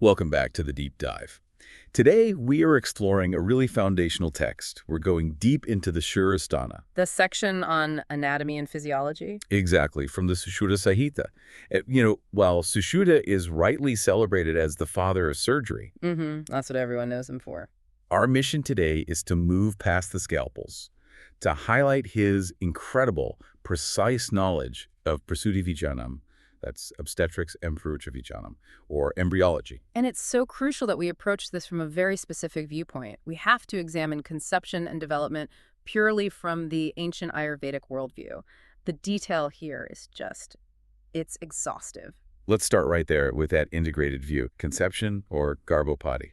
Welcome back to the Deep Dive. Today, we are exploring a really foundational text. We're going deep into the Sharira Sthana. The section on anatomy and physiology? Exactly, from the Sushruta Samhita. While Sushruta is rightly celebrated as the father of surgery, That's what everyone knows him for. our mission today is to move past the scalpels, to highlight his incredible, precise knowledge of Prasava Vijnana, that's obstetrics and Vijnana, or embryology. And it's so crucial that we approach this from a very specific viewpoint. We have to examine conception and development purely from the ancient Ayurvedic worldview. The detail here is it's exhaustive. Let's start right there with that integrated view, conception or Garbhopati.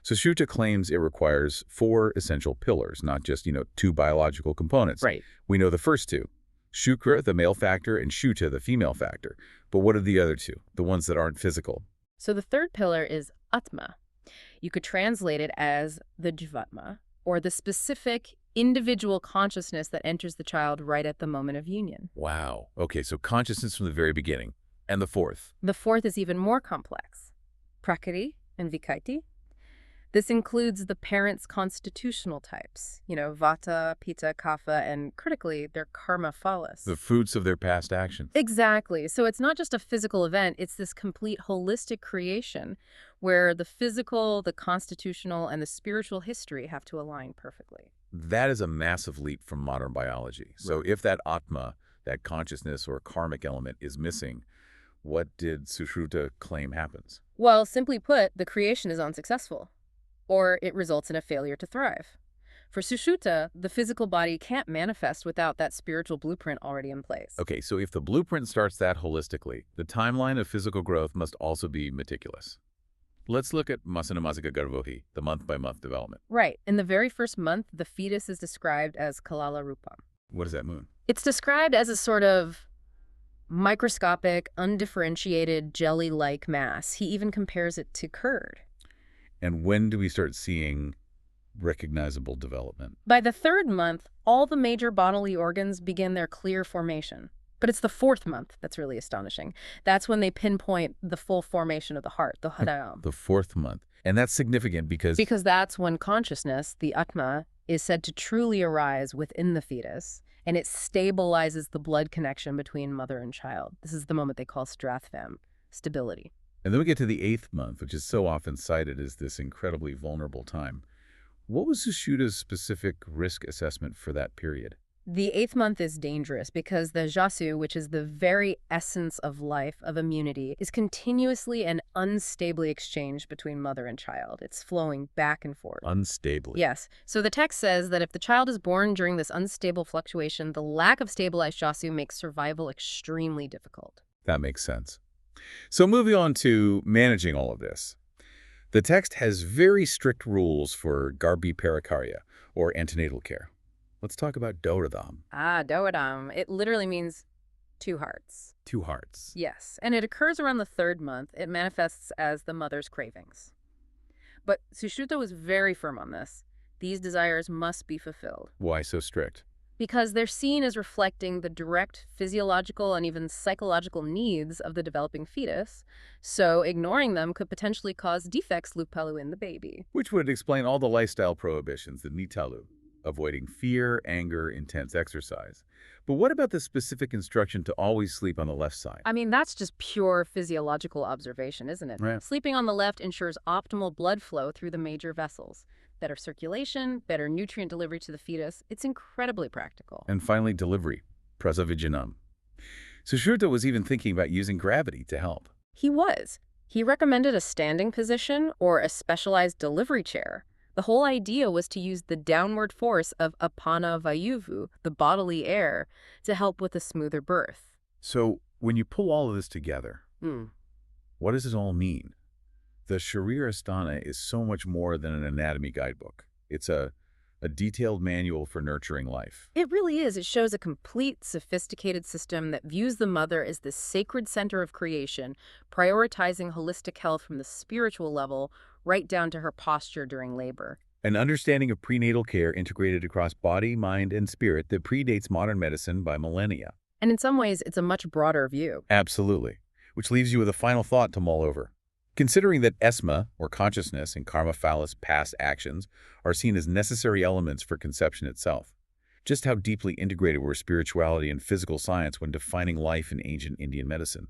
Sushruta claims it requires 4 essential pillars, not just, two biological components. Right. We know the first two, Shukra, the male factor, and Shuta, the female factor. But what are the other two, the ones that aren't physical? So the third pillar is Atma. You could translate it as the Jivatma, or the specific individual consciousness that enters the child right at the moment of union. Wow. Okay, so consciousness from the very beginning. And the fourth? The fourth is even more complex, Prakriti and Vikati. This includes the parents' constitutional types, Vata, Pitta, Kapha, and critically, their karma phalas. The fruits of their past actions. Exactly. So it's not just a physical event, it's this complete holistic creation where the physical, the constitutional, and the spiritual history have to align perfectly. That is a massive leap from modern biology. So if that Atma, that consciousness or karmic element is missing, what did Sushruta claim happens? Well, simply put, the creation is unsuccessful, or it results in a failure to thrive. For Sushruta, the physical body can't manifest without that spiritual blueprint already in place. Okay, so if the blueprint starts that holistically, the timeline of physical growth must also be meticulous. Let's look at Masanumasika Garbhavriddhi, the month-by-month development. Right. In the very first month, the fetus is described as Kalala Rupam. What does that mean? It's described as a sort of microscopic, undifferentiated, jelly-like mass. He even compares it to curd. And when do we start seeing recognizable development? By the third month, all the major bodily organs begin their clear formation. But it's the fourth month that's really astonishing. That's when they pinpoint the full formation of the heart, the Dauhradam. The fourth month. And that's significant because... Because that's when consciousness, the Atma, is said to truly arise within the fetus, and it stabilizes the blood connection between mother and child. This is the moment they call strathvam, stability. And then we get to the 8th month, which is so often cited as this incredibly vulnerable time. What was Sushruta's specific risk assessment for that period? The 8th month is dangerous because the jasu, which is the very essence of life, of immunity, is continuously and unstably exchanged between mother and child. It's flowing back and forth. Unstably. Yes. So the text says that if the child is born during this unstable fluctuation, the lack of stabilized jasu makes survival extremely difficult. That makes sense. So moving on to managing all of this. The text has very strict rules for Garbhini Paricharya, or antenatal care. Let's talk about Dauhradam. Dauhradam. It literally means 2 hearts. 2 hearts. Yes, and it occurs around the 3rd month. It manifests as the mother's cravings. But Sushruta was very firm on this. These desires must be fulfilled. Why so strict? Because they're seen as reflecting the direct physiological and even psychological needs of the developing fetus, so ignoring them could potentially cause defects lupalu in the baby. Which would explain all the lifestyle prohibitions, the nitalu, avoiding fear, anger, intense exercise. But what about the specific instruction to always sleep on the left side? I mean, that's just pure physiological observation, isn't it? Right. Sleeping on the left ensures optimal blood flow through the major vessels. Better circulation, better nutrient delivery to the fetus. It's incredibly practical. And finally, delivery, Prasava Vijnana. Sushruta was even thinking about using gravity to help. He was. He recommended a standing position or a specialized delivery chair. The whole idea was to use the downward force of apana vayuvu, the bodily air, to help with a smoother birth. So when you pull all of this together, what does it all mean? The Sharira Sthana is so much more than an anatomy guidebook. It's a detailed manual for nurturing life. It really is. It shows a complete, sophisticated system that views the mother as the sacred center of creation, prioritizing holistic health from the spiritual level right down to her posture during labor. An understanding of prenatal care integrated across body, mind, and spirit that predates modern medicine by millennia. And in some ways, it's a much broader view. Absolutely. Which leaves you with a final thought to mull over. Considering that esma, or consciousness, and karma phalis, past actions, are seen as necessary elements for conception itself. Just how deeply integrated were spirituality and physical science when defining life in ancient Indian medicine?